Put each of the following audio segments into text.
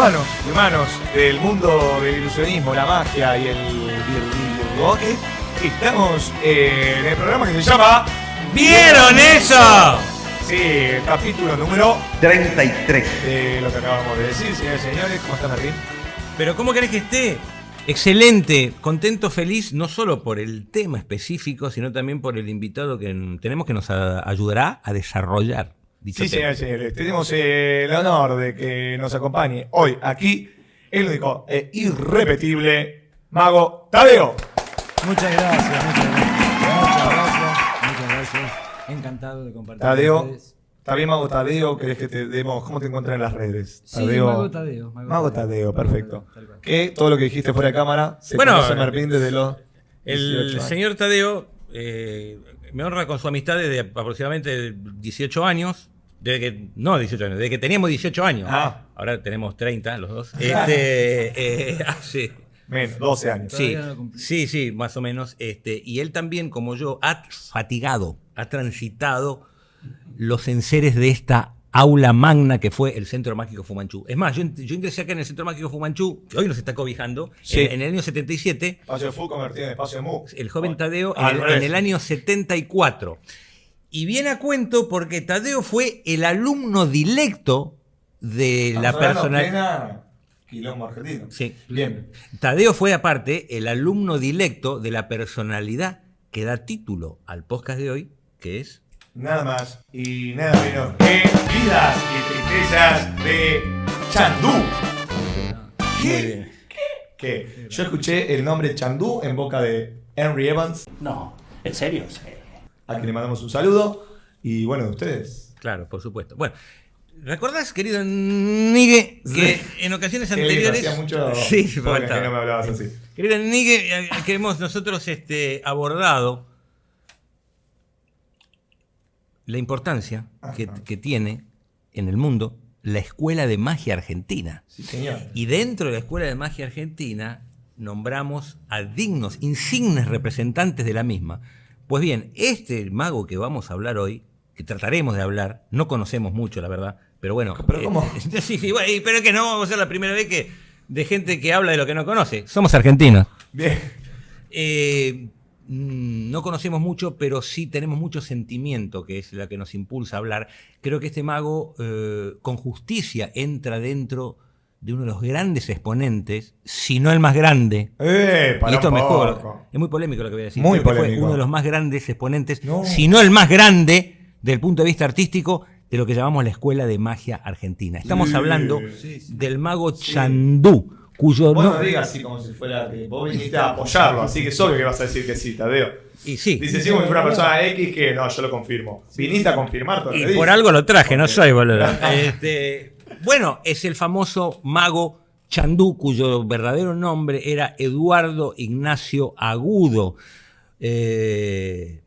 humanos del mundo del ilusionismo, la magia y el virtuoque, estamos en el programa que se llama ¿Vieron eso? Sí, el capítulo número 33 de lo que acabamos de decir, señores y señores. ¿Cómo está Martín? Pero ¿cómo querés que esté? Excelente, contento, feliz, no solo por el tema específico, sino también por el invitado que tenemos que nos ayudará a desarrollar dicho tema. Señores y señores, tenemos el honor de que nos acompañe hoy aquí el único e irrepetible Mago Tadeo. Muchas gracias, muchas gracias. Encantado de compartir Tadeo, con ustedes. ¿está bien Mago Tadeo? ¿Querés que te demos cómo te encuentran en las redes? Sí, Mago Tadeo. Mago Tadeo, perfecto. Tal cual. Que todo lo que dijiste fuera de cámara se Bueno, conoce Martín desde los 18 El años. señor Tadeo me honra con su amistad desde aproximadamente 18 años. Desde que teníamos 18 años. Ah. Ahora tenemos 30 los dos. Hace... Menos, 12 años. Sí, Todavía no cumplí. sí, más o menos. Y él también, como yo, ha transitado los enseres de esta aula magna que fue el Centro Mágico Fu Manchu. Es más, yo ingresé acá en el Centro Mágico Fu Manchu, que hoy nos está cobijando, Sí. en el año 77. Espacio de Fu convertido en espacio de Mu. El joven Tadeo Al revés. en el año 74. Y viene a cuento porque Tadeo fue el alumno directo de la personalidad. Quilombo argentino. Sí. Bien. Tadeo fue aparte el alumno directo de la personalidad que da título al podcast de hoy, que es... Nada más y nada menos que Vidas y Tristezas de Chandú. ¿Qué? ¿Qué? Yo escuché el nombre Chandú en boca de Henry Evans, No, en serio. a quien le mandamos un saludo. Y bueno, de ustedes. Claro, por supuesto. Bueno, ¿recordás, querido Nigue, que en ocasiones anteriores... Hacía mucho Sí, porque faltaba. no me hablabas así. Querido Nigue, que hemos nosotros abordado la importancia que tiene en el mundo la Escuela de Magia Argentina. Sí, señor. Y dentro de la Escuela de Magia Argentina nombramos a dignos, insignes representantes de la misma. Pues bien, este mago que vamos a hablar hoy, que trataremos de hablar, no conocemos mucho, la verdad, pero bueno. ¿Pero cómo? Sí, bueno, pero es que no vamos a ser la primera vez de gente que habla de lo que no conoce. Somos argentinos. Bien. No conocemos mucho, pero sí tenemos mucho sentimiento, que es la que nos impulsa a hablar. Creo que este mago, con justicia, entra dentro de uno de los grandes exponentes, si no el más grande. Para Y esto un mejor, poco. es muy polémico lo que voy a decir. Muy Creo que polémico. fue uno de los más grandes exponentes, No. si no el más grande, desde el punto de vista artístico, de lo que llamamos la Escuela de Magia Argentina. Estamos Sí, hablando sí. del mago Chandú, cuyo Vos no nombre... digas así como si fuera que vos viniste a apoyarlo, así que es obvio que vas a decir que sí, Tadeo. Y sí. Dice sí como si fuera una persona X que no, yo lo confirmo. Viniste a confirmar todo lo que Y dice. por algo lo traje, no Porque- soy boludo. Bueno, es el famoso mago Chandú, cuyo verdadero nombre era Eduardo Ignacio Agudo. El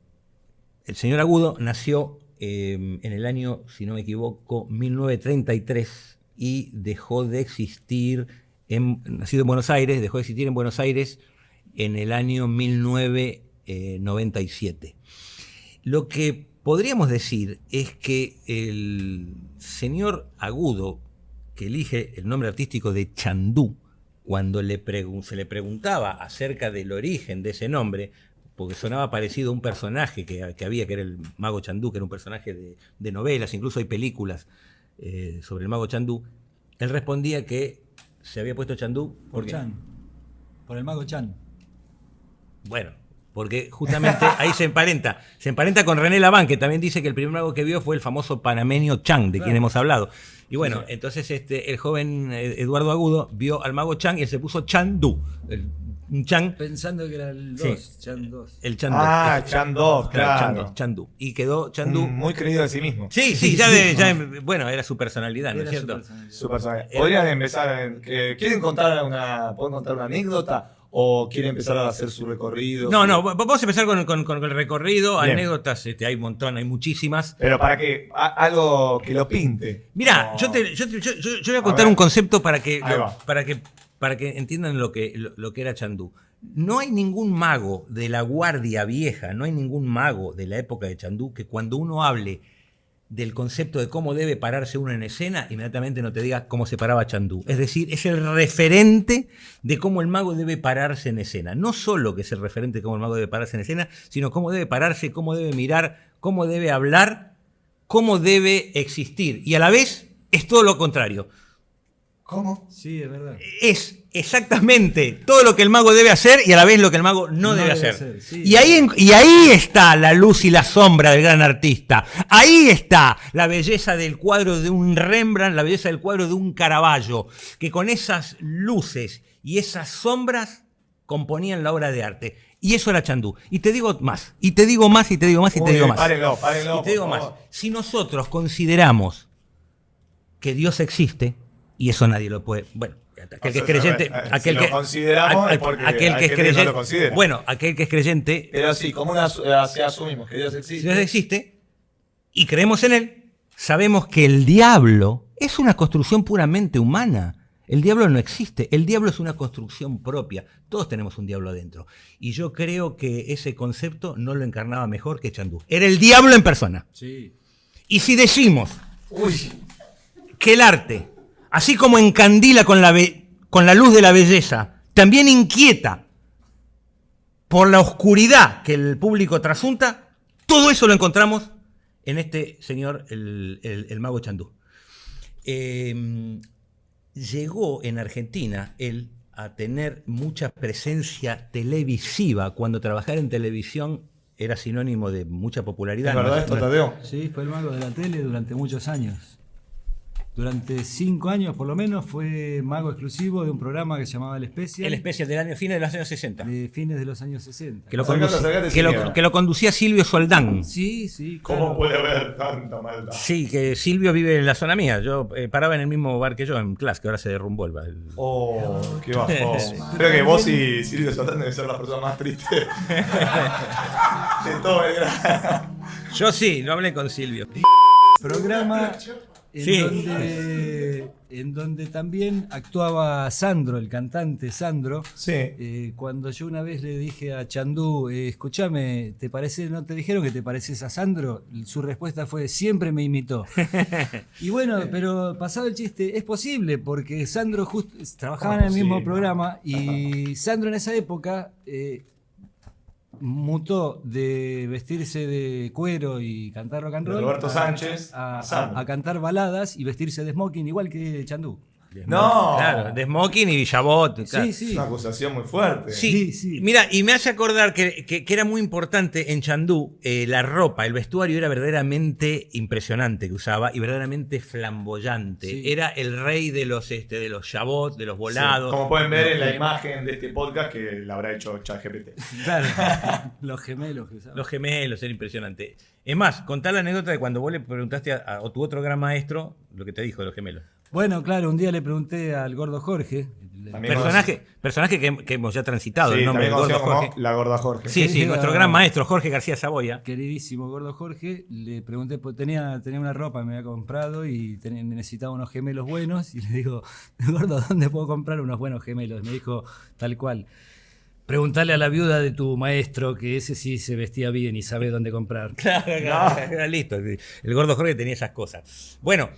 señor Agudo nació en el año, si no me equivoco, 1933 y dejó de existir, nacido en Buenos Aires, dejó de existir en Buenos Aires en el año 1997. Lo que podríamos decir es que el señor Agudo, que elige el nombre artístico de Chandú, cuando se le preguntaba acerca del origen de ese nombre, porque sonaba parecido a un personaje que había, que era el mago Chandú, que era un personaje de novelas, incluso hay películas sobre el mago Chandú, él respondía que se había puesto Chandú Por Chan. Por el mago Chan. Bueno, porque justamente ahí se emparenta con René Laván, que también dice que el primer mago que vio fue el famoso panameño Chan, de quien hemos hablado. Y bueno, entonces el joven Eduardo Agudo vio al mago Chan y él se puso Chandú. Un Chan, Pensando que era el Sí. 2, Chan 2. el Chandú. Chan 2, claro. Chandú. Y quedó Chandú. Muy creído de sí mismo. Sí, bueno, era su personalidad, ¿no es Era cierto? su personalidad. Su personaje. Podrían empezar. ¿Quieren contar ¿pueden contar una anécdota? ¿O quieren empezar a hacer su recorrido? No, vamos a empezar con el recorrido, Bien. anécdotas, hay un montón, hay muchísimas. Pero para que algo que lo pinte. Mirá, No. yo voy a contar ver. un concepto para que Ahí va. entiendan lo que era Chandú. No hay ningún mago de la Guardia Vieja, no hay ningún mago de la época de Chandú que cuando uno hable del concepto de cómo debe pararse uno en escena, inmediatamente no te diga cómo se paraba Chandú. Es decir, es el referente de cómo el mago debe pararse en escena. No solo que es el referente de cómo el mago debe pararse en escena, sino cómo debe pararse, cómo debe mirar, cómo debe hablar, cómo debe existir. Y a la vez es todo lo contrario. ¿Cómo? Sí, es verdad. Es exactamente todo lo que el mago debe hacer y a la vez lo que el mago no debe hacer. Sí. Y ahí está la luz y la sombra del gran artista. Ahí está la belleza del cuadro de un Rembrandt, la belleza del cuadro de un Caravaggio, que con esas luces y esas sombras componían la obra de arte. Y eso era Chandú. Y te digo más, y te digo más, y te digo más, y te digo más. Párenlo, Y te digo por más. favor. Si nosotros consideramos que Dios existe, y eso nadie lo puede. Bueno, aquel que es creyente. Si lo consideramos es porque aquel que hay es gente que no creyente. lo considera. Bueno, aquel que es creyente. Pero sí, como si asumimos que Dios Si existe. Dios existe y creemos en él, sabemos que el diablo es una construcción puramente humana. El diablo no existe, el diablo es una construcción propia. Todos tenemos un diablo adentro. Y yo creo que ese concepto no lo encarnaba mejor que Chandú. Era el diablo en persona. Sí. Y si decimos Uy, que el arte, así como encandila con la luz de la belleza, también inquieta por la oscuridad que el público trasunta, todo eso lo encontramos en este señor, el mago Chandú. Llegó en Argentina él a tener mucha presencia televisiva. Cuando trabajar en televisión era sinónimo de mucha popularidad. ¿es verdad esto, Tadeo? Sí, fue el mago de la tele durante muchos años. Durante 5 años por lo menos fue mago exclusivo de un programa que se llamaba El Special. El especial del año, fines de los años 60. De fines de los años 60. Que lo, Acércate, que lo conducía Silvio Soldán. Sí, sí. ¿Cómo claro. puede haber tanta maldad? Sí, que Silvio vive en la zona mía. Yo paraba en el mismo bar que yo, en Class, que ahora se derrumbó el Oh, qué bajón. Creo que vos y Silvio Soltán deben ser las personas más tristes de todo el gran. Yo sí, no hablé con Silvio. Programa en, Sí. en donde también actuaba Sandro, el cantante Sandro. Sí. Cuando yo una vez le dije a Chandú, escúchame, ¿te parece, no te dijeron que te pareces a Sandro? Su respuesta fue, siempre me imitó. Y bueno, pero pasado el chiste, es posible, porque Sandro justo trabajaba en el mismo posible? programa y Sandro en esa época mutó de vestirse de cuero y cantar rock and De roll Roberto Sánchez a Sandro. cantar baladas y vestirse de smoking igual que Chandú. No. Claro, de Smoking y Villabot. Claro. Sí, Es sí. una acusación muy fuerte. Sí, Sí. Mira, y me hace acordar que era muy importante en Chandú, la ropa, el vestuario era verdaderamente impresionante que usaba y verdaderamente flamboyante. Sí. Era el rey de los Chabot, de los volados. Sí, como pueden ver en la imagen de este podcast que la habrá hecho ChatGPT. Claro. Los gemelos que usaban. Los gemelos, era impresionante. Es más, contá la anécdota de cuando vos le preguntaste a tu otro gran maestro lo que te dijo de los gemelos. Bueno, claro, un día le pregunté al gordo Jorge. También Personaje que hemos ya transitado, Sí, el nombre también del gordo conocido como Jorge. la gorda Jorge. Sí, sí, nuestro gran maestro Jorge García Saboya. Queridísimo gordo Jorge, le pregunté, pues tenía una ropa que me había comprado y necesitaba unos gemelos buenos. Y le digo, gordo, ¿dónde puedo comprar unos buenos gemelos? Me dijo, tal cual. Preguntale a la viuda de tu maestro, que ese sí se vestía bien y sabe dónde comprar. Claro, era listo. El gordo Jorge tenía esas cosas. Bueno,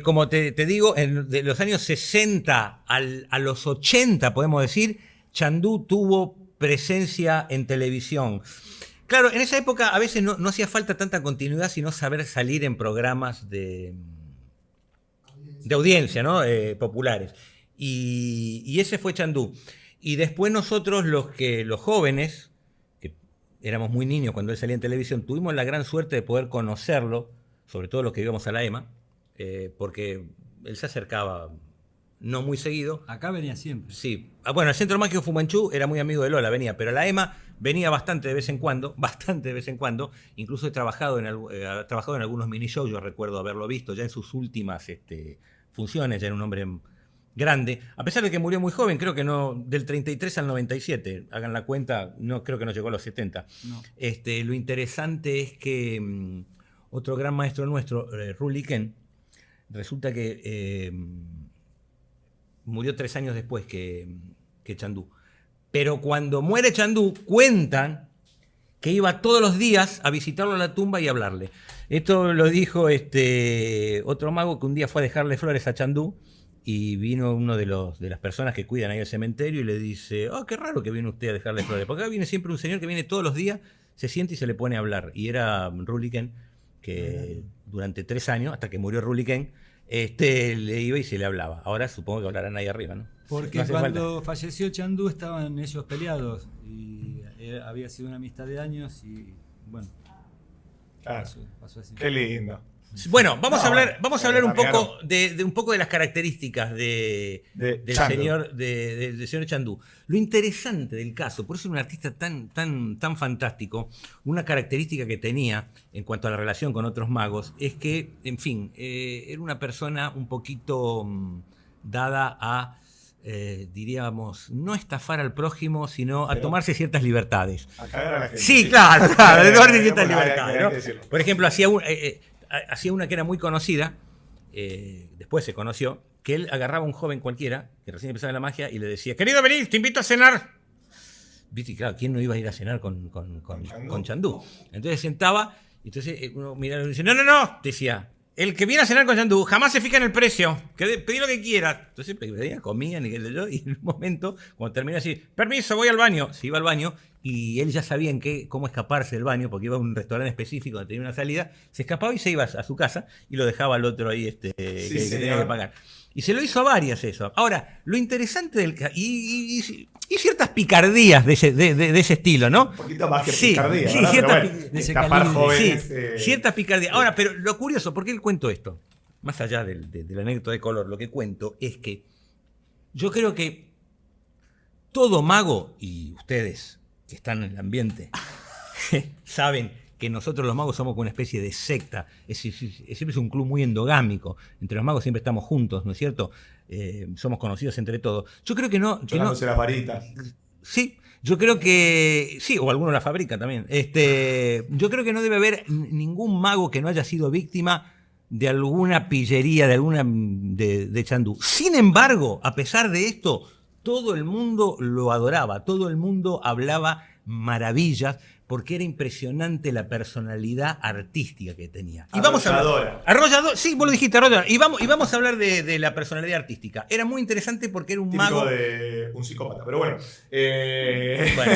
como te digo, de los años 60 a los 80, podemos decir, Chandú tuvo presencia en televisión. Claro, en esa época a veces no hacía falta tanta continuidad, sino saber salir en programas de audiencia, ¿no? Populares. Y ese fue Chandú. Y después nosotros, los jóvenes, que éramos muy niños cuando él salía en televisión, tuvimos la gran suerte de poder conocerlo, sobre todo los que íbamos a la EMA, porque él se acercaba no muy seguido. Acá venía siempre. Sí. Bueno, el Centro Mágico Fumanchú era muy amigo de Lola, venía, pero la EMA venía bastante de vez en cuando, Incluso he trabajado en algunos mini shows, yo recuerdo haberlo visto ya en sus últimas funciones, ya era un hombre grande, a pesar de que murió muy joven, creo que no, del 33 al 97, hagan la cuenta, no creo que no llegó a los 70. No. Lo interesante es que otro gran maestro nuestro, Ruli Ken, resulta que murió 3 años después que Chandú. Pero cuando muere Chandú, cuentan que iba todos los días a visitarlo a la tumba y hablarle. Esto lo dijo otro mago que un día fue a dejarle flores a Chandú y vino uno de las personas que cuidan ahí el cementerio y le dice, qué raro que viene usted a dejarle flores, porque acá viene siempre un señor que viene todos los días, se siente y se le pone a hablar. Y era Rulliken, que durante 3 años, hasta que murió Rulliken, le iba y se le hablaba. Ahora supongo que hablarán ahí arriba, ¿no? Porque No hace cuando falleció Chandú estaban ellos peleados y había sido una amistad de años y bueno, Claro. pasó así. Qué lindo. Bueno, vamos a hablar un Damiano. poco un poco de las características del Chandú. del señor Chandú. Lo interesante del caso, por eso es un artista tan fantástico, una característica que tenía en cuanto a la relación con otros magos, es que, en fin, era una persona un poquito dada a, diríamos, no estafar al prójimo, sino a tomarse ciertas libertades. A cagar a la gente. Sí, claro, a tomarse ciertas Hay libertades, ¿no? que decirlo. Por ejemplo, hacía una que era muy conocida, después se conoció, que él agarraba a un joven cualquiera, que recién empezaba la magia, y le decía, querido, venid, te invito a cenar. ¿Viste? Y claro, ¿quién no iba a ir a cenar con Chandú? Entonces sentaba, y entonces uno miraba y dice, no, decía, el que viene a cenar con Chandú jamás se fija en el precio, pedí lo que quiera. Entonces pedía, comían y qué sé yo, y en un momento, cuando terminó así, permiso, voy al baño. Se iba al baño y él ya sabía cómo escaparse del baño, porque iba a un restaurante específico donde tenía una salida, se escapaba y se iba a su casa y lo dejaba al otro ahí que tenía que pagar. Y se lo hizo a varias eso. Ahora, lo interesante del caso, y ciertas picardías de ese estilo, ¿no? Un poquito más que Sí, picardía, sí, ¿verdad? cierta Pero bueno, de ese estafar calibre. jóvenes. Sí, cierta picardía. Ahora, pero lo curioso, ¿por qué le cuento esto? Más allá del anécdota de color, lo que cuento es que yo creo que todo mago, y ustedes que están en el ambiente, saben que nosotros los magos somos como una especie de secta. Siempre es un club muy endogámico. Entre los magos siempre estamos juntos, ¿no es cierto? Somos conocidos entre todos. Yo creo que no... Cholándose las varitas. Sí, yo creo que sí, o alguno la fabrica también. Yo creo que no debe haber ningún mago que no haya sido víctima de alguna pillería, de Chandú. Sin embargo, a pesar de esto, todo el mundo lo adoraba, todo el mundo hablaba maravillas, porque era impresionante la personalidad artística que tenía. Y vamos a hablar, arrollador, sí, vos lo dijiste, arrollador. Y vamos a hablar de la personalidad artística. Era muy interesante porque era un Típico mago de un psicópata, pero bueno. Bueno,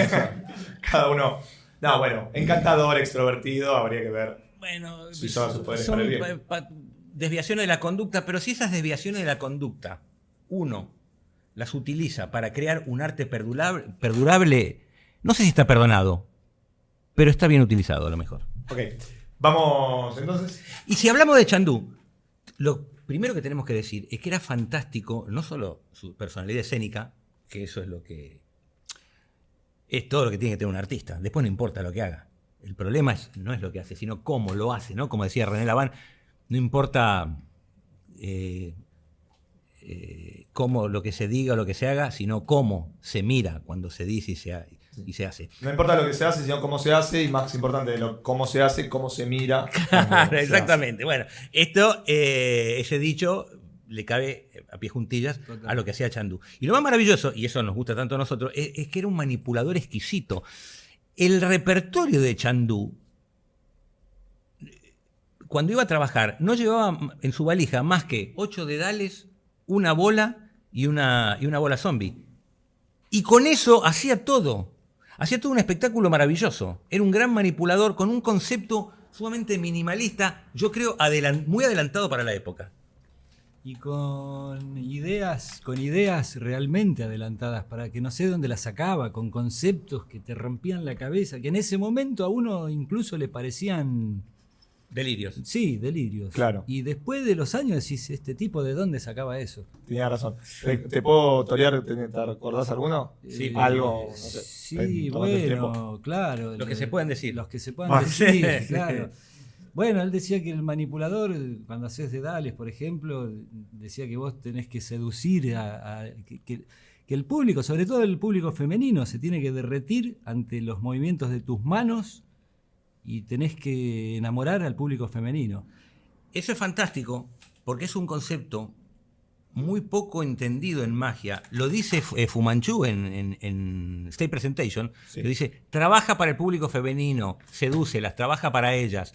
Cada uno. No, bueno, encantador, extrovertido, habría que ver. Bueno, Sí, son sus poderes son para el bien. desviaciones de la conducta, pero si esas desviaciones de la conducta uno las utiliza para crear un arte perdurable, no sé si está perdonado, pero está bien utilizado a lo mejor. Ok, vamos entonces. Y si hablamos de Chandú, lo primero que tenemos que decir es que era fantástico, no solo su personalidad escénica, que eso es todo lo que tiene que tener un artista, después no importa lo que haga. El problema no es lo que hace, sino cómo lo hace, ¿no? Como decía René Laván, no importa cómo lo que se diga o lo que se haga, sino cómo se mira cuando se dice y se hace. No importa lo que se hace, sino cómo se hace, y más importante de cómo se hace, cómo se mira. Claro, exactamente. Bueno, ese dicho le cabe a pie juntillas a lo que hacía Chandú. Y lo más maravilloso, y eso nos gusta tanto a nosotros, es que era un manipulador exquisito. El repertorio de Chandú, cuando iba a trabajar, no llevaba en su valija más que 8 dedales, una bola y una bola zombie. Y con eso hacía todo. Hacía todo un espectáculo maravilloso. Era un gran manipulador con un concepto sumamente minimalista, yo creo muy adelantado para la época. Y con ideas realmente adelantadas, para que no sé dónde las sacaba, con conceptos que te rompían la cabeza, que en ese momento a uno incluso le parecían... Delirios. Sí, delirios. Claro. Y después de los años decís, ¿este tipo de dónde sacaba eso? Tenía razón. ¿Te puedo torear? ¿Te recordás alguno? Sí. Algo. No sé, Sí, tómate el tiempo. bueno, claro. Los que se pueden decir. Los que se puedan decir, claro. Bueno, él decía que el manipulador, cuando haces dedales, por ejemplo, decía que vos tenés que seducir que el público, sobre todo el público femenino, se tiene que derretir ante los movimientos de tus manos y tenés que enamorar al público femenino. Eso es fantástico porque es un concepto muy poco entendido en magia. Lo dice Fu Manchu en State Presentation. Sí. Lo dice, trabaja para el público femenino, sedúcelas, trabaja para ellas.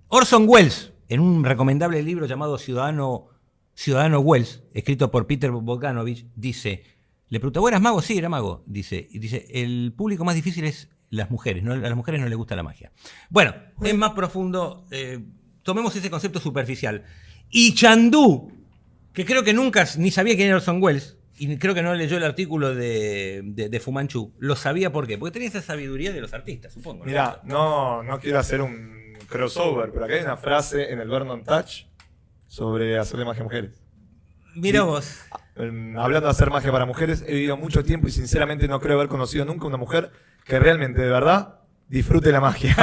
Orson Welles, en un recomendable libro llamado Ciudadano Wells, escrito por Peter Bogdanovich, dice, le pregunta, ¿vos eras mago? Sí, era mago. Dice, el público más difícil es las mujeres, ¿no? A las mujeres no les gusta la magia. Bueno, es más profundo, tomemos ese concepto superficial. Y Chandu, que creo que nunca ni sabía quién era Orson Welles, y creo que no leyó el artículo de Fu Manchu, lo sabía ¿por qué? Porque tenía esa sabiduría de los artistas, supongo. Mirá, no quiero hacer un crossover, pero acá hay una frase en el Vernon Touch sobre hacerle magia a mujeres. Mirá vos. Hablando de hacer magia para mujeres, he vivido mucho tiempo y sinceramente no creo haber conocido nunca una mujer que realmente, de verdad, disfrute la magia.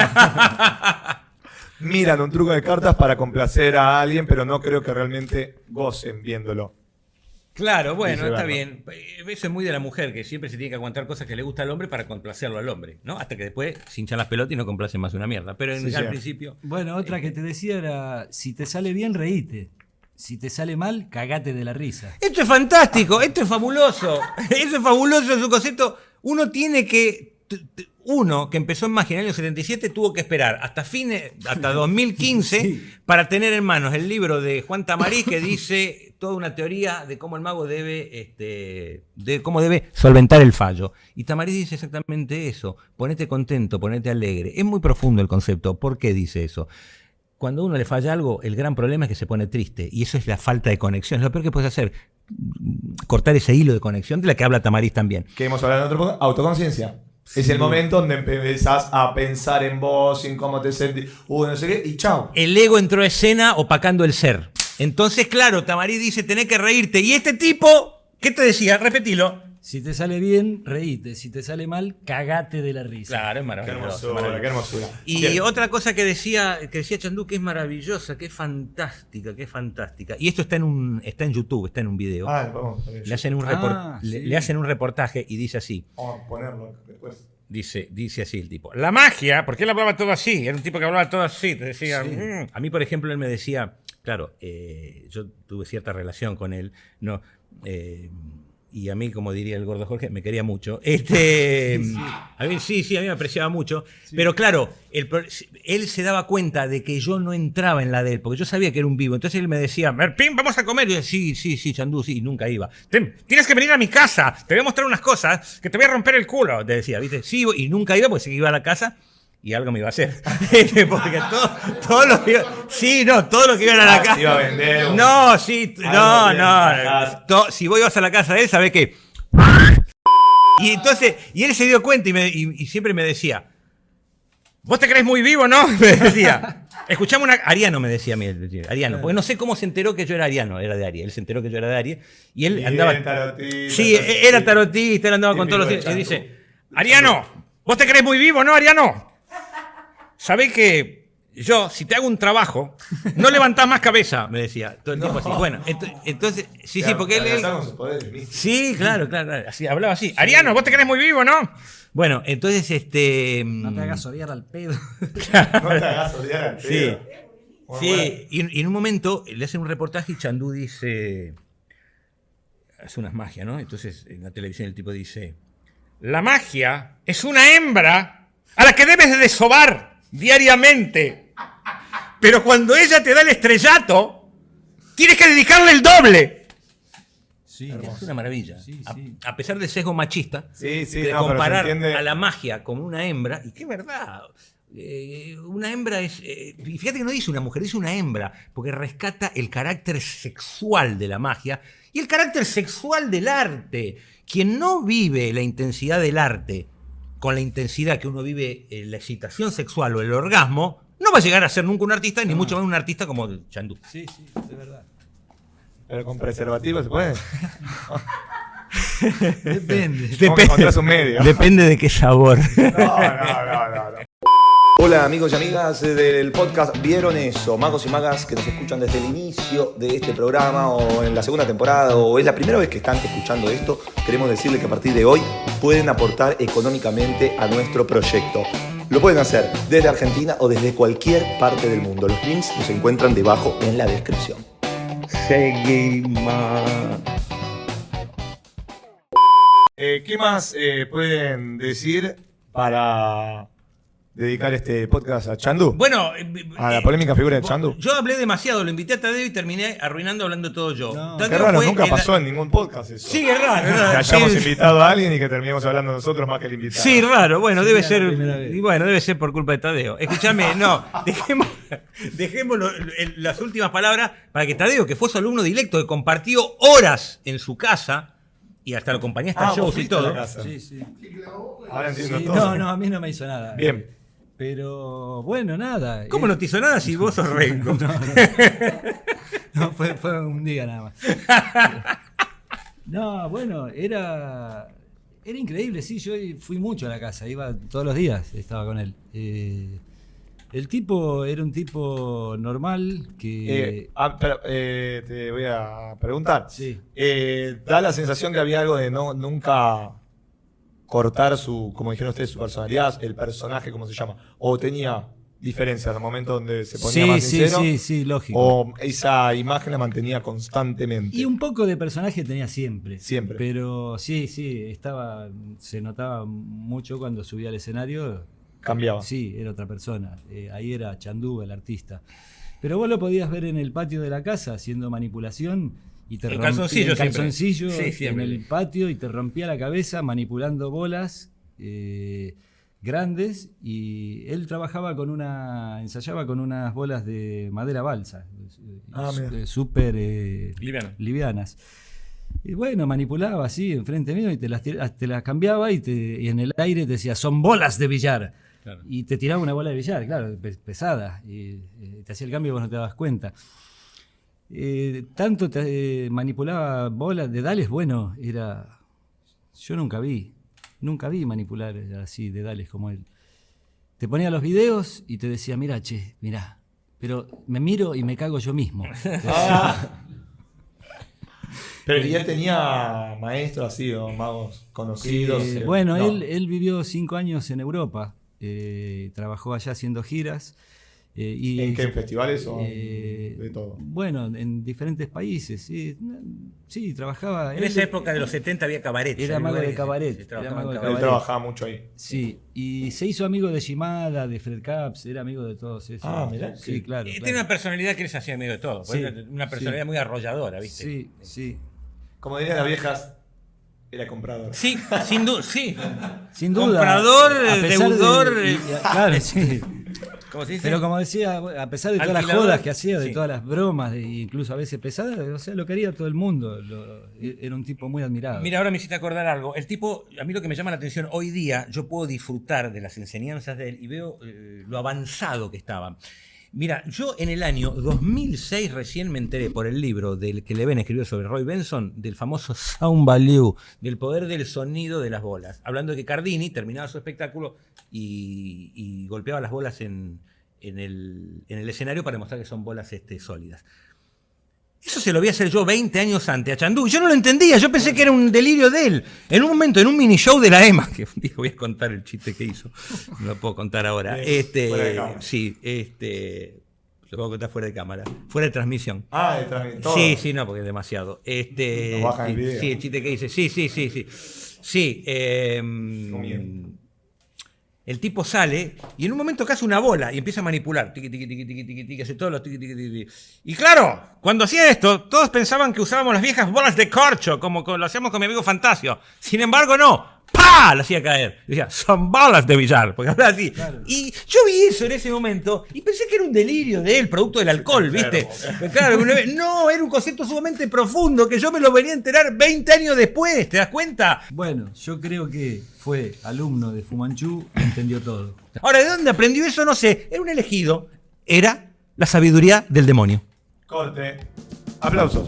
Miran un truco de cartas para complacer a alguien, pero no creo que realmente gocen viéndolo. Claro, bueno, Dice está Vernon. bien. Eso es muy de la mujer, que siempre se tiene que aguantar cosas que le gusta al hombre para complacerlo al hombre, ¿no? Hasta que después se hinchan las pelotas y no complacen más una mierda. Pero Sí, al sí. principio... Bueno, otra que te decía era, si te sale bien, reíte. Si te sale mal, cagate de la risa. Esto es fantástico, esto es fabuloso. Eso es fabuloso, es un concepto. Uno tiene que... Uno que empezó en magia en el año 77 tuvo que esperar hasta 2015 Sí. para tener en manos el libro de Juan Tamariz que dice toda una teoría de cómo el mago debe solventar el fallo. Y Tamariz dice exactamente eso. Ponete contento, ponete alegre. Es muy profundo el concepto. ¿Por qué dice eso? Cuando a uno le falla algo, el gran problema es que se pone triste. Y eso es la falta de conexión. Es lo peor que puedes hacer. Cortar ese hilo de conexión de la que habla Tamariz también. Que hemos hablado en otro podcast, autoconciencia. Es el momento donde empezás a pensar en vos, en cómo te sentís, no sé qué, y chao. El ego entró a escena opacando el ser. Entonces, claro, Tamariz dice, tenés que reírte. Y este tipo, ¿qué te decía? Repetilo. Si te sale bien, reíte. Si te sale mal, cagate de la risa. Claro, es Qué maravilloso. hermosura, qué hermosura. Y Bien. otra cosa que decía Chandu, que es maravillosa, que es fantástica. Y esto está en YouTube, está en un video. Vamos, Le hacen un sí. le hacen un reportaje y dice así. vamos a ponerlo después. Dice así el tipo. La magia, porque él hablaba todo así. Era un tipo que hablaba todo así. Te decía. Sí. A mí, por ejemplo, él me decía. Claro, yo tuve cierta relación con él. No. Y a mí, como diría el gordo Jorge, me quería mucho. A mí a mí me apreciaba mucho. Sí. Pero claro, él se daba cuenta de que yo no entraba en la de él, porque yo sabía que era un vivo. Entonces él me decía, Merpín, vamos a comer. Y yo decía, sí, Chandu, sí, y nunca iba. Tienes que venir a mi casa, te voy a mostrar unas cosas que te voy a romper el culo. Te decía, ¿viste? Sí, y nunca iba, porque se iba a la casa y algo me iba a hacer. Porque todo lo que iba... Sí, no, todo lo que iban a la casa... Iba a vender. No, sí, no. Si vos ibas a la casa de él, sabés que... Y entonces, y él se dio cuenta y siempre me decía, ¿vos te crees muy vivo, no? Me decía. Escuchame Ariano me decía a mí, Ariano, porque no sé cómo se enteró que yo era ariano, era de Aries. Él se enteró que yo era de Aries y él andaba... Tarotista, sí, era tarotista, él andaba con todos los... Y dice, Ariano, ¿vos te crees muy vivo, no, Ariano? ¿Sabés que yo, si te hago un trabajo, no levantás más cabeza? Me decía todo el tiempo así. Bueno, entonces, sí, porque él... Sí, claro. Así, hablaba así. Ariano, ¿vos te crees muy vivo, no? Bueno, entonces, No te hagas odiar al pedo. No te hagas odiar al pedo. Sí, Bueno, sí. Y en un momento le hacen un reportaje y Chandu dice... Hace unas magias, ¿no? Entonces, en la televisión el tipo dice... La magia es una hembra a la que debes de desovar diariamente. Pero cuando ella te da el estrellato, tienes que dedicarle el doble. Sí, Es una maravilla. Sí. A pesar del sesgo machista, Sí, de no, comparar pero se entiende. a la magia con una hembra, y que es verdad. Una hembra es... y fíjate que no dice una mujer, dice una hembra, porque rescata el carácter sexual de la magia y el carácter sexual del arte. Quien no vive la intensidad del arte con la intensidad que uno vive la excitación sexual o el orgasmo, no va a llegar a ser nunca un artista, ni mucho menos un artista como Chandu. Sí, de verdad. Pero con preservativo se puede. Depende. ¿Cómo encontrás un medio? Depende de qué sabor. No. Hola amigos y amigas del podcast ¿Vieron eso? Magos y magas que nos escuchan desde el inicio de este programa o en la segunda temporada o es la primera vez que están escuchando esto, queremos decirles que a partir de hoy pueden aportar económicamente a nuestro proyecto. lo pueden hacer desde Argentina o desde cualquier parte del mundo. Los links los encuentran debajo en la descripción. Seguimos. ¿Qué más pueden decir para dedicar este podcast a Chandu? Bueno, a la polémica figura de Chandu. Yo hablé demasiado, lo invité a Tadeo y terminé arruinando hablando todo yo. No, Tadeo Qué raro, fue nunca el- pasó en ningún podcast eso. Sí, es raro, es raro. Que hayamos Sí, invitado a alguien y que terminemos hablando nosotros más que el invitado. sí, raro. Bueno, Sí, debe era ser. la primera vez. Y bueno, debe ser por culpa de Tadeo. Escúchame, no, dejemos las últimas palabras para que Tadeo, que fue su alumno directo, que compartió horas en su casa y hasta lo acompañé hasta vos shows y fuiste a la todo. casa. Sí, sí. Ahora entiendo Sí, todo. no, a mí no me hizo nada. Bien. Pero bueno, nada. ¿Cómo no te hizo nada si vos sos rengo? No, fue un día nada más. No, bueno, era increíble, sí, yo fui mucho a la casa, iba todos los días, estaba con él. El tipo era un tipo normal que... Pero, te voy a preguntar. Sí. Da la sensación que había algo de nunca cortar su, como dijeron ustedes, su personalidad, el personaje, ¿cómo se llama? O tenía diferencias al momento donde se ponía más sincero. Sí, lógico. O esa imagen la mantenía constantemente. Y un poco de personaje tenía siempre. Siempre. Pero sí, se notaba mucho cuando subía al escenario. Cambiaba. Sí, era otra persona. Ahí era Chandu, el artista. Pero vos lo podías ver en el patio de la casa haciendo manipulación y te En rompía calzoncillo en siempre. calzoncillo Sí, en siempre. el patio y te rompía la cabeza manipulando bolas grandes, y él ensayaba con unas bolas de madera balsa, mira. súper Livianas. Y bueno, manipulaba así enfrente mío y te las cambiaba y en el aire te decía, son bolas de billar. Claro. Y te tiraba una bola de billar, claro, pesada. Y te hacía el cambio y vos no te dabas cuenta. Tanto manipulaba bolas de dales, bueno, yo nunca vi manipular así de dales como él. Te ponía los videos y te decía, mirá, pero me miro y me cago yo mismo. Pero ya tenía maestros así, o magos conocidos. Bueno, No. él vivió 5 años en Europa, trabajó allá haciendo giras. Y, ¿En qué? ¿En festivales o de de todo? Bueno, en diferentes países, sí, trabajaba. En esa época de los 70 había cabarets. Era mago de cabaret. Se trabajaba Era mago en de cabaret. Él trabajaba mucho ahí. Sí, y se hizo amigo de Shimada, de Fred Caps, era amigo de todos esos. Ah, mirá, Sí, sí. claro. Tiene una personalidad que él se hacía amigo de todo. Sí, Una personalidad sí. muy arrolladora, ¿viste? Sí, sí. Como dirían las viejas, era comprador. Sí, sin duda, sí. Sin duda. Comprador, a pesar deudor. claro, sí. ¿Cómo se dice? Pero como decía, a pesar de todas las Alquilador, jodas que hacía, de sí. todas las bromas, incluso a veces pesadas, o sea, lo quería todo el mundo. Era un tipo muy admirado. Mira, ahora me hiciste acordar algo. El tipo, a mí lo que me llama la atención hoy día, yo puedo disfrutar de las enseñanzas de él y veo lo avanzado que estaba. Mira, yo en el año 2006 recién me enteré por el libro del que Leven escribió sobre Roy Benson, del famoso Sound Value, del poder del sonido de las bolas. Hablando de que Cardini terminaba su espectáculo y golpeaba las bolas en el escenario para demostrar que son bolas sólidas. Eso se lo voy a hacer yo 20 años antes a Chandu. Yo no lo entendía, yo pensé que era un delirio de él. En un momento, en un mini show de la EMA, que digo, voy a contar el chiste que hizo, no lo puedo contar ahora. Fuera de cámara. Sí, lo puedo contar fuera de cámara, fuera de transmisión. Ah, de todo. Sí, no, porque es demasiado. Nos bajan el video. Sí, el chiste que dice, sí. Sí, miedo. el tipo sale y en un momento que hace una bola y empieza a manipular. Tiqui, tiqui, tiqui, tiqui, tiqui, tiqui, hace todos los tiqui, tiqui, tiqui. Y claro, cuando hacía esto, todos pensaban que usábamos las viejas bolas de corcho, como lo hacíamos con mi amigo Fantasio. Sin embargo, no. ¡Pah! Lo hacía caer. Decía, son bolas de billar, porque hablaba así. Claro. Y yo vi eso en ese momento y pensé que era un delirio de él, producto del alcohol, ¿viste? Pero claro, no, era un concepto sumamente profundo que yo me lo venía a enterar 20 años después, ¿te das cuenta? Bueno, yo creo que fue alumno de Fu Manchu y entendió todo. Ahora, ¿de dónde aprendió eso? No sé. Era un elegido. Era la sabiduría del demonio. Corte. Aplausos.